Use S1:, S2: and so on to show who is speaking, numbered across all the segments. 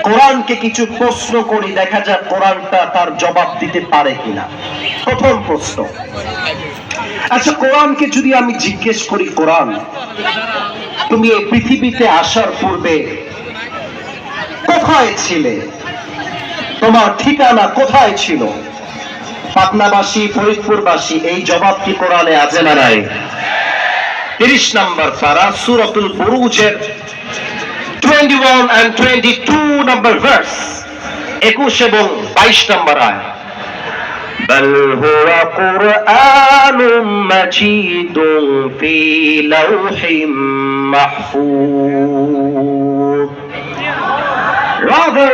S1: কোরআনকে কিছু প্রশ্ন করি, দেখা যাক কোরআনটা তার জবাব দিতে পারে কিনা। প্রথম প্রশ্ন, আচ্ছা কোরআনকে যদি আমি জিজ্ঞেস করি, কোরআন তুমি এই পৃথিবীতে আসার পূর্বে কোথায় ছিলে, তোমার ঠিকানা কোথায় ছিল? পাটনাবাসী, ফরিদপুরবাসী, এই জবাব কি কোরআনে আছে না নাই? 30 নম্বর পারা সূরাতুল বুরুজের 21 and 22 number verse, 21 এবং 22 নম্বর আয়াত। بل هو قرآن مجيد في لوح محفوظ. Rather,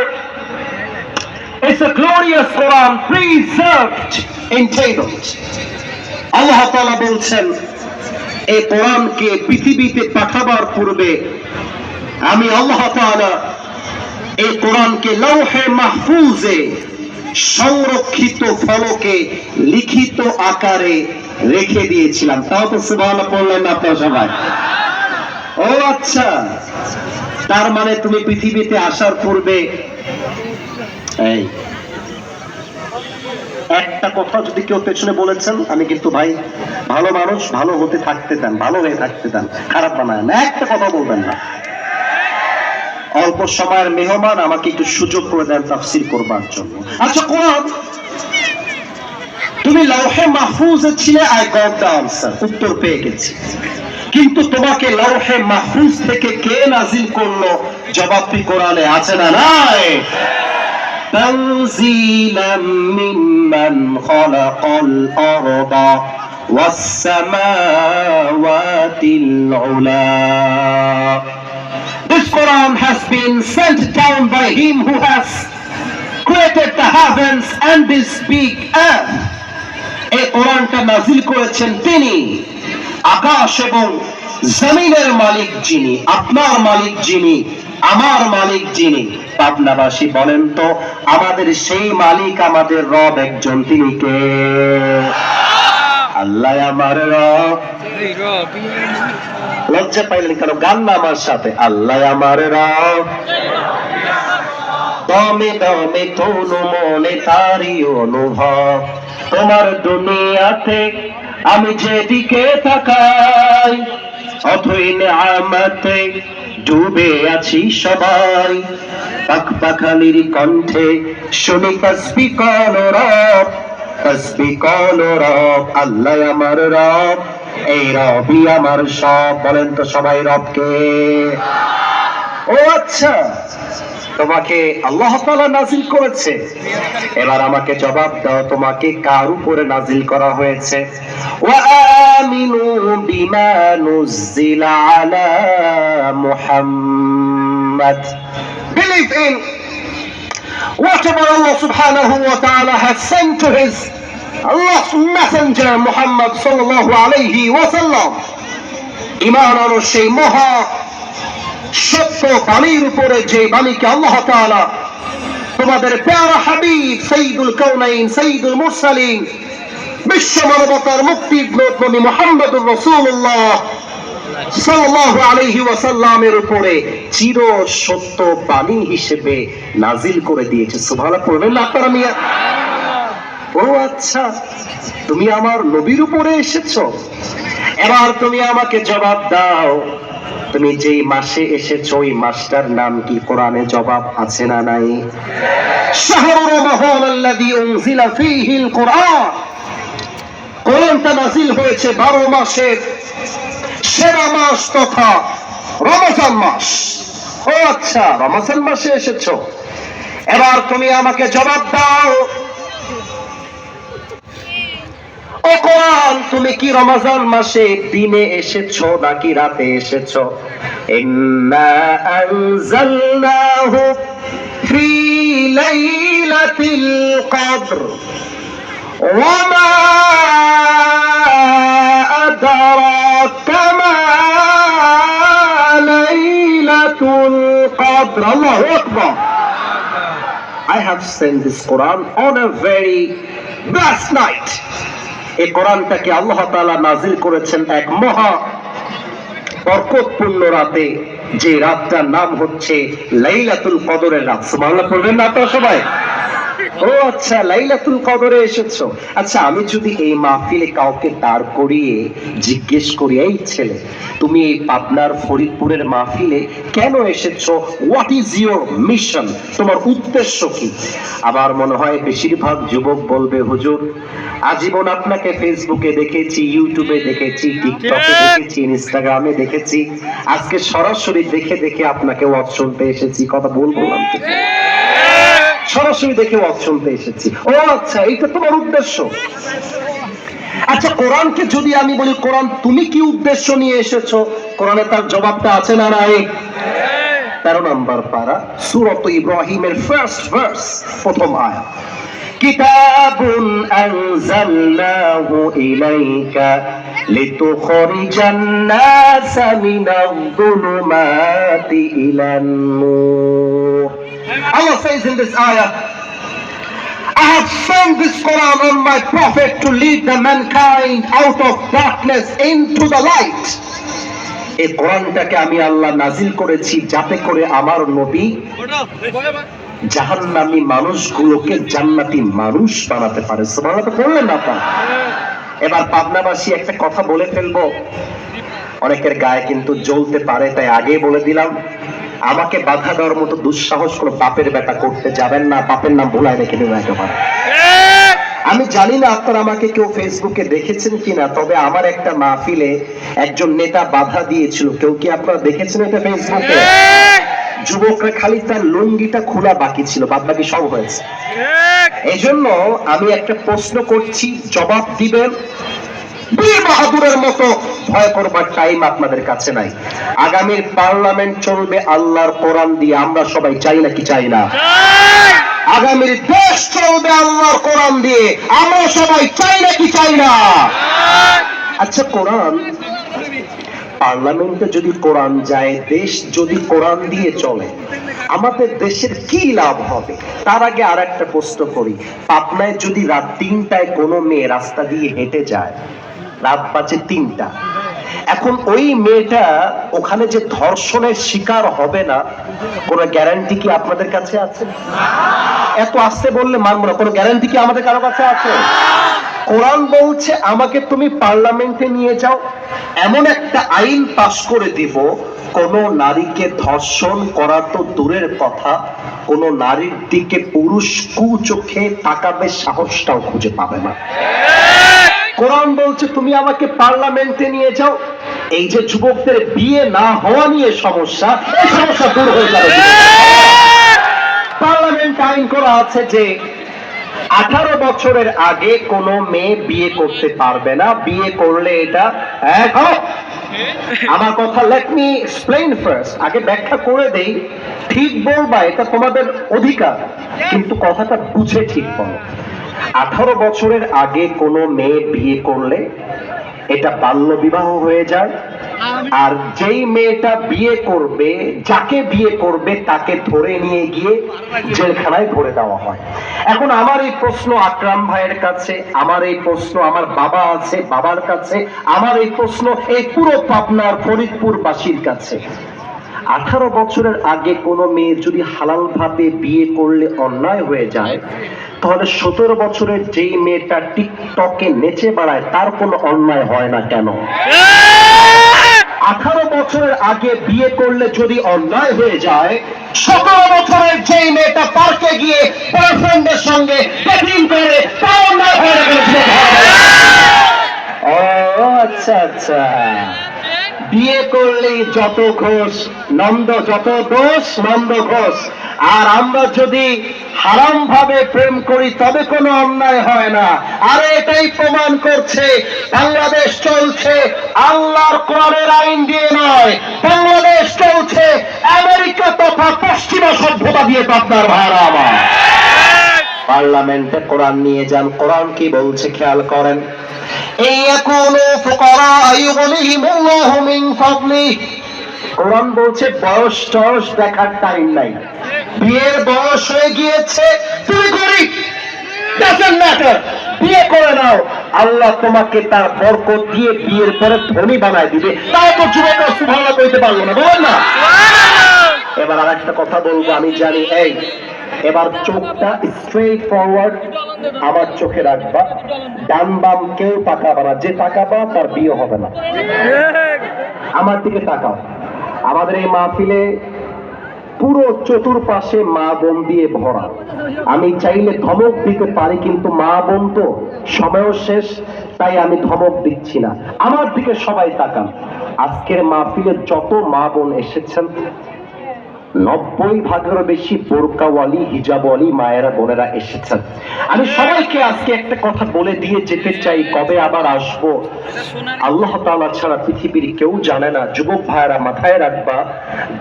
S1: it's a glorious Quran preserved in tables. আল্লাহ তাআলা বলছেন, এই কোরআনকে পৃথিবীতে পাঠাবার পূর্বে আমি আল্লাহ তাআলা এই কোরআনকে লৌহে মাহফুজে সংরক্ষিত ফলকে লিখিত আকারে রেখে দিয়েছিলাম। তাও তো সুবহানাল্লাহ বললেন না আপনারা সবাই? ও আচ্ছা, তার মানে তুমি পৃথিবীতে আসার পূর্বে এই একটা কথা যদি কেউ পেছনে বলেছেন, আমি কিন্তু ভাই ভালো মানুষ, ভালো হতে থাকতে দেন, ভালো হয়ে থাকতে দেন, খারাপ বানায় না, একটা কথা বলবেন না। অল্প সময়ের মেহমান, আমাকে একটু সুযোগ করে দেন তাফসীর করবার জন্য। আচ্ছা কোরআন তুমি লৌহে মাহফুজে ছিলে, আই গট দ্য আনসার, উত্তর পেয়ে গেছি। কিন্তু তোমাকে লৌহে মাহফুজ থেকে কে নাজিল করলো, জবাবটি কোরআনে আছে না নাই? তানজিলাম মিম্মান খালাকাল আরদা ওয়াস সামাওয়াতিল উলা। This Quran has been sent down by him who has created the heavens and this big earth. এই কোরআনটা নাজিল করেছেন তিনি, আকাশ এবং জমিনের মালিক যিনি, আপনার মালিক যিনি, আমার মালিক যিনি। পাবনাবাসী বলেন তো, আমাদের সেই মালিক, আমাদের রব একজন, তিনি কে? আল্লাহ আমার রব। লজ্জা পাইলেন কেন? গান না আমার সাথে। আল্লাহ আমার রব, দমে দমে তনু মনে তারি অনুভব। তোমার দুনিয়াতে আমি যেদিকে তাকাই, অথই নেয়ামতে ডুবে আছি সবাই। পাখপাখালির কণ্ঠে শুনি তাসবিহ কোন রব, তাসবিহ কোন রব। আল্লাহ আমার রব, এই রবই আমার সব। বলেন তো সবাই, রবকে? ও আচ্ছা, তোমাকে আল্লাহ তাআলা নাজিল করেছে। এবার আমাকে জবাব দাও, তোমাকে কার উপরে নাজিল করা হয়েছে? ওয়া আমিনু বিমা নুজিলা আলা Muhammad. Believe in whatever Allah subhanahu wa ta'ala has sent to his Allah's messenger Muhammad sallallahu alayhi wa sallam. ঈমান আনো সেই মহা সত্য বাণীর উপরে, যে বাণীকে আল্লাহ তাআলা তোমাদের প্যারা হাবিব সাইয়্যিদুল কাউনাইন, সাইয়্যিদুল মুরসালিন, বিশ্ব মানবতার মুক্তির নবী মুহাম্মদুর রাসূলুল্লাহ সাল্লাল্লাহু আলাইহি ওয়াসাল্লামের উপরে চির সত্য বাণী হিসেবে নাজিল করে দিয়েছে। সুবহানাল্লাহ পড়বেন না আপনারা মিয়া? ও আচ্ছা, তুমি আমার নবীর উপরে এসেছো। এবার তুমি আমাকে জবাব দাও, তুমি যেই মাসে এসেছো ওই মাসটার নাম কি? কোরআনে জবাব আছে না নাই? শাহরু রমাদান আল্লাযী উনজিলা ফীহিল কুরআন। কোরআনটা নাজিল হয়েছে 12 মাসের সেরা মাস তথা রমজান মাস। ও আচ্ছা, রমজান মাসে এসেছো। এবার তুমি আমাকে জবাব দাও, ও কোরআন তুমি কি রমজান মাসে দিনে এসেছো নাকি রাতে এসেছো? ইন্না আনজালনাহু ফি লাইলাতিল কদর ওয়া মা আদরাকা মা লাইলাতুল কদর। আল্লাহু আকবার। I have sent this Quran on a very blessed night. এই কোরআনটাকে আল্লাহ তাআলা নাজিল করেছেন এক মহা বরকতপূর্ণ রাতে, যে রাতটার নাম হচ্ছে লাইলাতুল কদরের রাত। সুবহানাল্লাহ পড়বেন না আপনারা সবাই? ও আচ্ছা, লাইলাতুল কদরে এসেছো। আচ্ছা, আমি যদি এই মাহফিলে কাউকে দাঁড় করিয়ে জিজ্ঞেস করি, এই ছেলে তুমি এই পাবনার ফরিদপুরের মাহফিলে কেন এসেছো, হোয়াট ইজ ইউর মিশন, তোমার উদ্দেশ্য কি? আমার মনে হয় বেশিরভাগ যুবক বলবে, হুজুর আজীবন আপনাকে ফেসবুকে দেখেছি, ইউটিউবে দেখেছি, টিকটকে দেখেছি, ইনস্টাগ্রামে দেখেছি, আজকে সরাসরি দেখে দেখে আপনাকে ওয়াজ শুনতে এসেছি। কথা বলবো না, সরাসরি দেখে ওয়াজ শুনতে এসেছি। ও আচ্ছা, এইটা তোমার উদ্দেশ্য। আচ্ছা, কোরআনকে যদি আমি বলি, কোরআন তুমি কি উদ্দেশ্য নিয়ে এসেছো, কোরআনে তার জবাবটা আছে না নাই? 13 নম্বর পারা সূরাত ইব্রাহিমের ফার্স্ট ভার্স, প্রথম আয়াত, কিতাবুন আনজালনাহু ইলাইকা লিতুখরিজান NASA মিনায-যুলুমাতি ইলান-নূর। Allah says in this ayah, I have sent this Quran on my prophet to lead the mankind out of darkness into the light. এই কোরআনটাকে আমি আল্লাহ নাজিল করেছি যাতে করে আমার নবী জাহান্নামী মানুষগুলোকে জান্নাতি মানুষ বানাতে পারে। সুবহানাল্লাহ তো বললেন না আপনারা? এবার পাবনাবাসী একটা কথা বলে ফেলবো, অনেকের গায়ে কিন্তু জ্বলতে পারে, তাই আগে বলে দিলাম, আমাকে বাধা দেওয়ার মতো দুঃসাহস কোনো বাপের বেটা করতে যাবেন না, বাপের নাম ভুলায় রেখে দেবেন একেবারে। আমি জানি না আপনারা আমাকে কেউ ফেসবুকে দেখেছেন কিনা, তবে আমার একটা মাহফিলে একজন নেতা বাধা দিয়েছিল। কেউ কি আপনারা দেখেছেন এটা ফেসবুকে? যুবকরা খালি তার লুঙ্গিটা খোলা বাকি ছিল, বাদ বাকি সব হয়েছে। এই জন্য আমি একটা প্রশ্ন করছি, জবাব দিবেন। বীর বাহাদুরের মতো ভয় করবার টাইম আপনাদের কাছে নাই। আগামীর পার্লামেন্ট চলবে আল্লাহর কোরআন দিয়ে, আমরা সবাই চাই নাকি চাই না? আগামীর দেশ চলবে আল্লাহর কোরআন দিয়ে, আমরা সবাই চাই নাকি চাই না? আচ্ছা, কোরআন পার্লামেন্টে যদি কোরআন যায়, দেশ যদি কোরআন দিয়ে চলে, আমাদের দেশের কি লাভ হবে? তার আগে আর একটা প্রশ্ন করি, পাবনায় যদি রাত 3টায় কোনো মেয়ে রাস্তা দিয়ে হেঁটে যায়, রাত বাজে 3টা, এখন ওই মেয়েটা ওখানে যে ধর্ষণের শিকার হবে না, কোনো গ্যারান্টি কি আপনাদের কাছে আছে? এত আসতে বললে মানব না, কোনো গ্যারান্টি কি আমাদের কারো কাছে আছে? কোরআন বলছে আমাকে তুমি পার্লামেন্টে নিয়ে যাও, এমন একটা আইন পাশ করে দিব, কোন নারীকে ধর্ষণ করা তো দূরের কথা, কোন নারীর দিকে পুরুষ কুচোখে তাকাবে সাহসটাও খুঁজে পাবে না। কোরআন বলছে তুমি আমাকে পার্লামেন্টে নিয়ে যাও, এই যে যুবকদের বিয়ে না হওয়া নিয়ে সমস্যা, এই সমস্যা দূর হয়ে যাবে। পার্লামেন্ট আইন করা আছে যে 18 বছরের আগে কোনো মেয়ে বিয়ে করতে পারবে না, বিয়ে করলে এটা আমার কথা, লেট মি এক্সপ্লেইন ফার্স্ট, আগে ব্যাখ্যা করে দেই। ঠিক বলবা, এটা তোমাদের অধিকার, কিন্তু কথাটা বুঝে ঠিক বলো। 18 বছরের আগে কোনো মেয়ে বিয়ে করলে এটা বাল্য বিবাহ হয়ে যায়, আর যেই মেয়েটা বিয়ে করবে, যাকে বিয়ে করবে তাকে ধরে নিয়ে গিয়ে জেলখানায় ভরে দেওয়া হয়। এখন আমার এই প্রশ্ন আকরাম ভাইয়ের কাছে, আমার এই প্রশ্ন আমার বাবা আছে বাবার কাছে, আমার এই প্রশ্ন এই পুরো পাবনার ফরিদপুরবাসীর কাছে, 18 বছরের আগে কোনো মেয়ে যদি হালাল ভাবে বিয়ে করলে অন্যায় হয়ে যায়, তাহলে 17 বছরের যেই মেয়েটা টিকটকে নেচে বেড়ায় তার কোনো অন্যায় হয় না কেন? 18 বছরের আগে বিয়ে করলে যদি অন্যায় হয়ে যায়, 17 বছরের যেই মেয়েটা পার্কে গিয়ে বয়ফ্রেন্ডের সঙ্গে ডেটিং করে তার অন্যায় হয় না কেন? ও আচ্ছা আচ্ছা, বিয়ে করলেই যত ঘোষ নন্দ, যত দোষ নন্দ ঘোষ, আর আমরা যদি হারাম ভাবে প্রেম করি তবে কোনো অন্যায় হয় না। আর এটাই প্রমাণ করছে বাংলাদেশ চলছে আল্লাহর কোরআনের আইন দিয়ে নয়, বাংলাদেশ চলছে আমেরিকা তথা পশ্চিমা সভ্যতা দিয়ে। আপনার ভাইরা আমার, পার্লামেন্টে কোরআন নিয়ে যান, কোরআন কি বলছে খেয়াল করেন। কোরআন বলছে বয়স টয়স দেখার টাইম নাই, বিয়ের বয়স হয়ে গিয়েছে, তুমি গরিব, ডাজন্ট ম্যাটার, বিয়ে করে নাও। আল্লাহ তোমাকে তার বরকত দিয়ে বিয়ের পরে ধনী বানায় দিবে। তাও তো যুবকরা সুবহানাল্লাহ কইতে পারলো না, বলেন না। এবার আর একটা কথা বলবো, আমি জানি এই এবার চোখটা স্ট্রেট ফরওয়ার্ড আমার চোখে রাখবা, ডান বাম কেউ তাকাবা না, যে তাকাবা তার বিয়ে হবে না। আমার দিকে তাকাও। আমাদের এই মাহফিলে পুরো চতুর্পাশে মা বোন দিয়ে ভরা। আমি চাইলে ধমক দিতে পারি, কিন্তু মা বোন তো সময়ও শেষ, তাই আমি ধমক দিচ্ছি না। আমার দিকে সবাই তাকান। আজকের মাহফিলে যত মা বোন এসেছেন 90% বেশি বোরকাওয়ালি হিজাবওয়ালি মায়েরা বোনেরা এসেছেন। আমি সবাইকে আজকে একটা কথা বলে দিয়ে যেতে চাই, কবে আবার আসবো আল্লাহ তাআলা ছাড়া পৃথিবীর কেউ জানে না। যুবক ভাইয়েরা মাথায় রাখবা,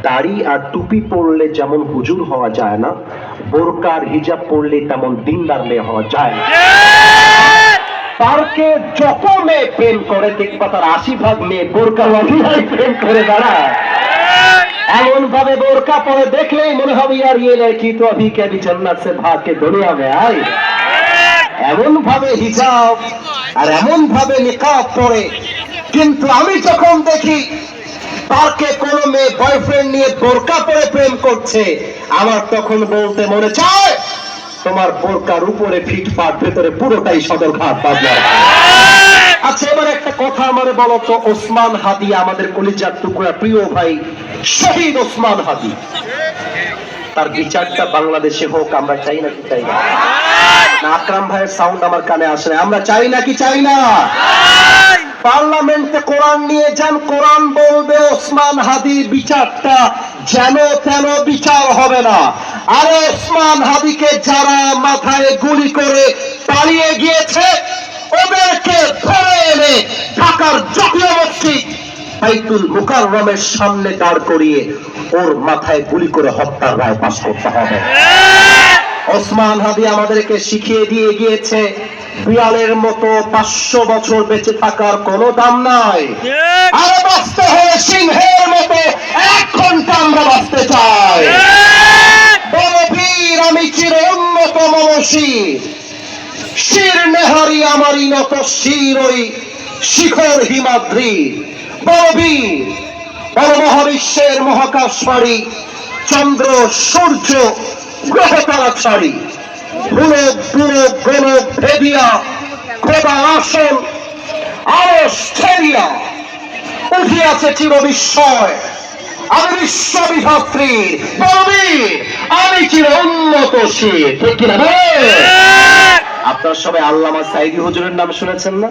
S1: দাড়ি আর টুপি পরলে যেমন হুজুর হওয়া যায় না, বোরকা আর হিজাব পরলে তেমন দিনদার মেয়ে হওয়া যায় না। পার্কে যত মেয়ে প্রেম করে দেখবা তার 80% মেয়ে বোরকাওয়ালি প্রেম করে দাঁড়ায়। এমন ভাবে বোরকা পরে দেখলেই মনে হবে यार ये लड़की तो अभी के अभी जन्नत से भाग के दुनिया में आई। এমন ভাবে হিজাব আর এমন ভাবে নিকাব পরে, কিন্তু আমি যখন দেখি পার্কে কোনো মেয়ে বয়ফ্রেন্ড নিয়ে বোরকা পরে প্রেম করছে, আমার তখন বলতে মনে চায় তোমার বোরকার উপরে ফিটফাট, ভেতরে পুরোটাই সদরঘাট বাজার। আচ্ছা, এবার একটা কথা আমারে বলো তো, ওসমান হাদি আমাদের কলিজার টুকরা প্রিয় ভাই শহীদ ওসমান হাদি, তার বিচারটা বাংলাদেশে হোক আমরা চাই না কি চাই না? আকরাম ভাইয়ের সাউন্ড আমার কানে আসে না। আমরা চাই না কি চাই না? পার্লামেন্টে কোরআন নিয়ে যান, কোরআন বলবে ওসমান হাদির বিচারটা যেন তেন বিচার হবে না। আর ওসমান হাদিকে যারা মাথায় গুলি করে পালিয়ে গিয়েছে ওদেরকে ধরে এনে ঢাকার জাতীয় মসজিদ বাইতুল মুকাররমের সামনে দাঁড় করিয়ে ওর মাথায় গুলি করে হত্যার রায় পাশ করতে হবে। ওসমান হাদি আমাদেরকে শিখিয়ে দিয়ে গিয়েছে বিড়ালের মতো 500 বছর বেঁচে থাকার কোনো দাম নাই। আর বাঁচতে হলে সিংহের মতো 1 ঘন্টা আমরা বাঁচতে চাই। বড় বীর আমি চির উন্নত মনশীর, শির নেহারি আমারই নত শির ওই শিখর হিমাদ্রি। বড় বীর, বড় মহাবিশ্বের মহাকাশবাড়ি, চন্দ্র সূর্য গ্রহ তারা ছাড়ি, ভুলক দুলক গোলক ভেদিয়া খোদা আসন আরশ ছেড়িয়া উঠিয়াছে চির বিস্ময়। আমি বিশ্ববিধাত্রীর বড় বীর, আমি চির উন্নত শির। ঠিক কিনা? আপনারা সবাই আল্লামা সাঈদী হুজুরের নাম শুনেছেন না?